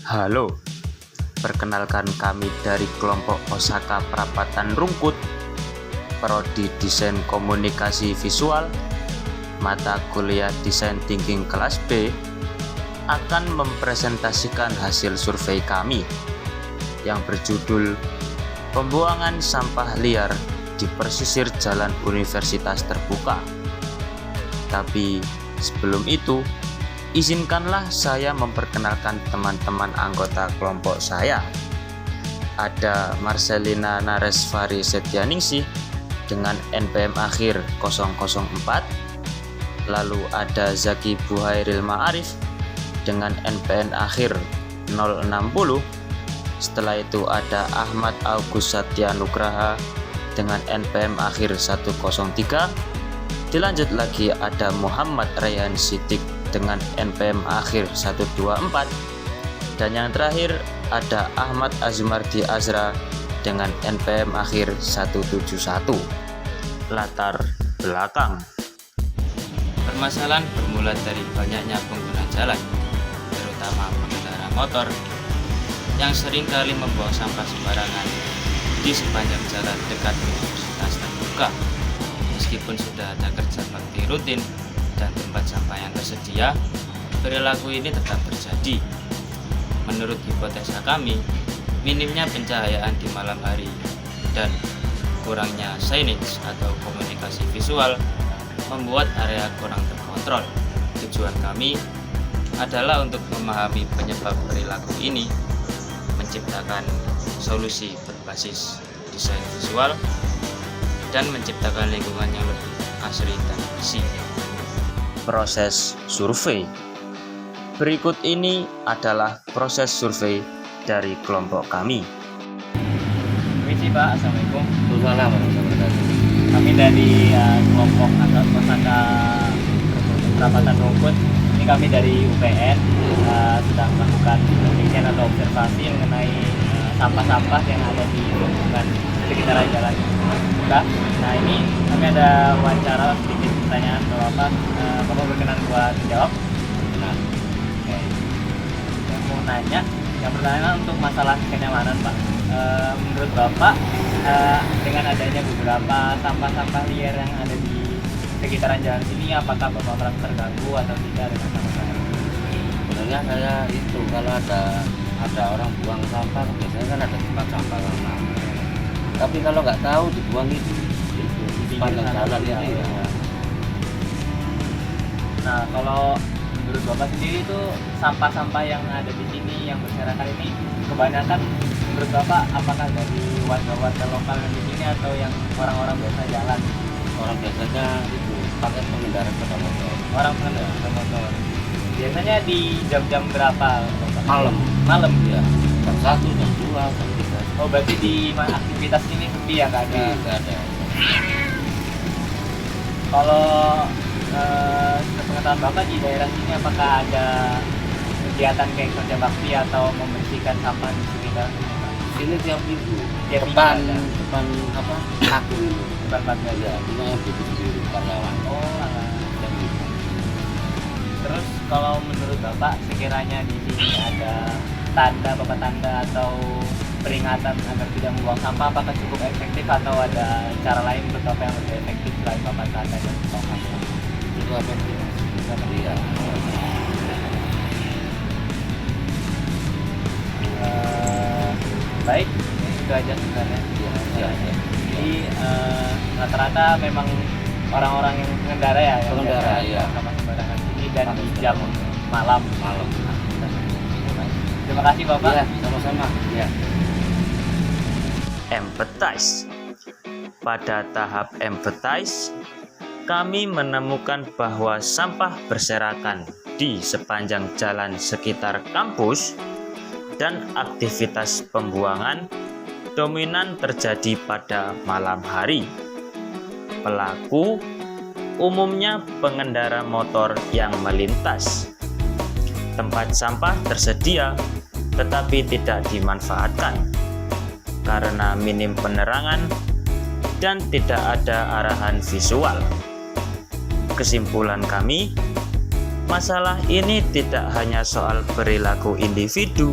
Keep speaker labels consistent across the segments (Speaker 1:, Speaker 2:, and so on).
Speaker 1: Halo, perkenalkan kami dari kelompok Osaka Perapatan Rungkut, Prodi Desain Komunikasi Visual, mata kuliah Desain Thinking kelas B, akan mempresentasikan hasil survei kami yang berjudul Pembuangan Sampah Liar di Pesisir Jalan Universitas Terbuka. Tapi sebelum itu, izinkanlah saya memperkenalkan teman-teman anggota kelompok saya. Ada Marcelina Naresvari Setianingsih dengan NPM akhir 004, lalu ada Zaki Buhairil Ma'arif dengan NPM akhir 060. Setelah itu ada Ahmad August Satyanugraha dengan NPM akhir 103. Dilanjut lagi ada Muhammad Rayhan Siddiq dengan NPM akhir 124, dan yang terakhir ada Ahmad Azmardi Azra dengan NPM akhir 171. Latar belakang.
Speaker 2: Permasalahan bermula dari banyaknya pengguna jalan, terutama pengendara motor, yang seringkali membuang sampah sembarangan di sepanjang jalan dekat Universitas Terbuka. Meskipun sudah ada kerja bakti rutin dan tempat sampah yang tersedia, perilaku ini tetap terjadi. Menurut hipotesa kami, minimnya pencahayaan di malam hari dan kurangnya signage atau komunikasi visual membuat area kurang terkontrol. Tujuan kami adalah untuk memahami penyebab perilaku ini, menciptakan solusi berbasis desain visual, dan menciptakan lingkungan yang lebih asri dan bersih.
Speaker 1: Proses survei. Berikut ini adalah proses survei dari kelompok kami.
Speaker 3: Permisi Pak, Assalamualaikum.
Speaker 4: Waalaikumsalam.
Speaker 3: Kami dari kelompok Osaka Perapatan Rungkut. Ini kami dari UPN sedang melakukan penelitian atau observasi mengenai sampah-sampah yang ada di lingkungan sekitaran jalan Terbuka. Nah, ini kami ada wawancara sedikit pertanyaan ke Bapak. Bapak berkenan buat jawab? Nah, oke. Saya mau nanya, yang pertama untuk masalah kenyamanan Pak. Menurut Bapak, dengan adanya beberapa sampah-sampah liar yang ada di sekitaran jalan sini, apakah Bapak merasa terganggu atau tidak dengan sampah-sampah?
Speaker 4: Sebenarnya saya itu kalau ada orang buang sampah, biasanya kan ada tempat sampah lama. Tapi kalau nggak tahu dibuang itu sepanjang jalan itu ya.
Speaker 3: Nah, kalau menurut Bapak sendiri itu sampah-sampah yang ada di sini yang berserakan ini kebanyakan menurut Bapak apakah dari warga-warga lokal yang di sini atau yang orang-orang biasa jalan?
Speaker 4: Orang biasanya itu pakai pengendara sepeda motor.
Speaker 3: Orang pengendara sepeda motor. Biasanya di jam-jam berapa Bapak?
Speaker 4: Malam ya. Jam 1, jam 2, jam 3.
Speaker 3: Oh, berarti di aktivitas ini sepi ya, nggak ada?
Speaker 4: Nggak ada.
Speaker 3: Kalau sepengetahuan Bapak di daerah sini apakah ada kegiatan kayak kerja bakti atau membersihkan sampah di sekitar sini, Pak?
Speaker 4: Sini tiap minggu.
Speaker 3: Tiap
Speaker 4: depan
Speaker 3: minggu
Speaker 4: apa? Aku itu.
Speaker 3: Depan Pak
Speaker 4: Ya, cuma yang sendiri karyawan.
Speaker 3: Oh, alah.
Speaker 4: Tiap minggu.
Speaker 3: Terus kalau menurut Bapak sekiranya di sini ada tanda atau peringatan agar tidak membuang sampah, apakah cukup efektif atau ada cara lain menurut Bapak yang lebih efektif selain papan tanda dan tong sampah?
Speaker 4: Itu apa sih? Iya.
Speaker 3: Baik, itu aja sebenarnya.
Speaker 4: Iya.
Speaker 3: Jadi rata-rata memang orang-orang yang pengendara ya, yang
Speaker 4: Pengendara,
Speaker 3: biasa
Speaker 4: iya.
Speaker 3: sama sembarangan sini dan
Speaker 4: Pakai
Speaker 3: di
Speaker 4: sepeda
Speaker 3: jam
Speaker 4: motor.
Speaker 3: malam. Terima kasih Bapak.
Speaker 4: Iya, sama-sama. Iya.
Speaker 1: Empathize. Pada tahap empathize, kami menemukan bahwa sampah berserakan di sepanjang jalan sekitar kampus dan aktivitas pembuangan dominan terjadi pada malam hari. Pelaku umumnya pengendara motor yang melintas. Tempat sampah tersedia tetapi tidak dimanfaatkan karena minim penerangan dan tidak ada arahan visual. Kesimpulan kami, Masalah ini tidak hanya soal perilaku individu,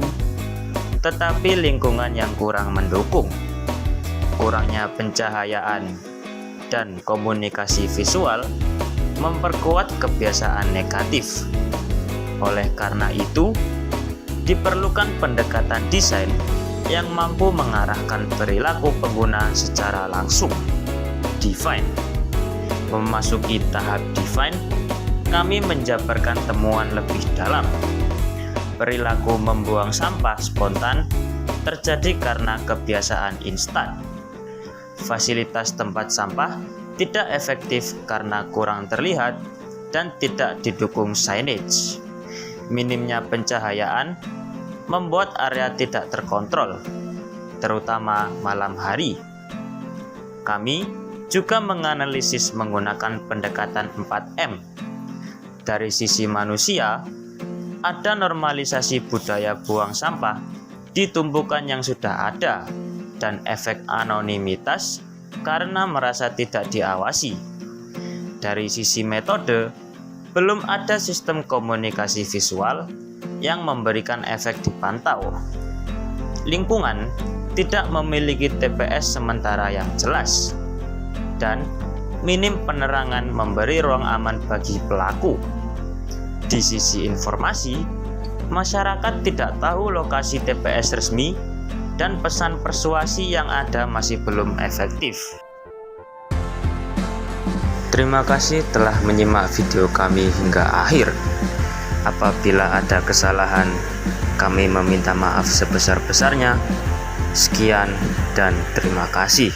Speaker 1: tetapi lingkungan yang kurang mendukung, kurangnya pencahayaan, dan komunikasi visual memperkuat kebiasaan negatif. Oleh karena itu, diperlukan pendekatan desain yang mampu mengarahkan perilaku pengguna secara langsung. Define. Memasuki tahap define, kami menjabarkan temuan lebih dalam. Perilaku membuang sampah spontan terjadi karena kebiasaan instan. Fasilitas tempat sampah tidak efektif karena kurang terlihat dan tidak didukung signage. Minimnya pencahayaan membuat area tidak terkontrol, terutama malam hari. Kami juga menganalisis menggunakan pendekatan 4M. Dari sisi manusia, ada normalisasi budaya buang sampah di tumpukan yang sudah ada dan efek anonimitas karena merasa tidak diawasi. Dari sisi metode, belum ada sistem komunikasi visual yang memberikan efek dipantau. Lingkungan tidak memiliki TPS sementara yang jelas, dan minim penerangan memberi ruang aman bagi pelaku. Di sisi informasi, masyarakat tidak tahu lokasi TPS resmi dan pesan persuasi yang ada masih belum efektif. Terima kasih telah menyimak video kami hingga akhir. Apabila ada kesalahan, kami meminta maaf sebesar-besarnya. Sekian dan terima kasih.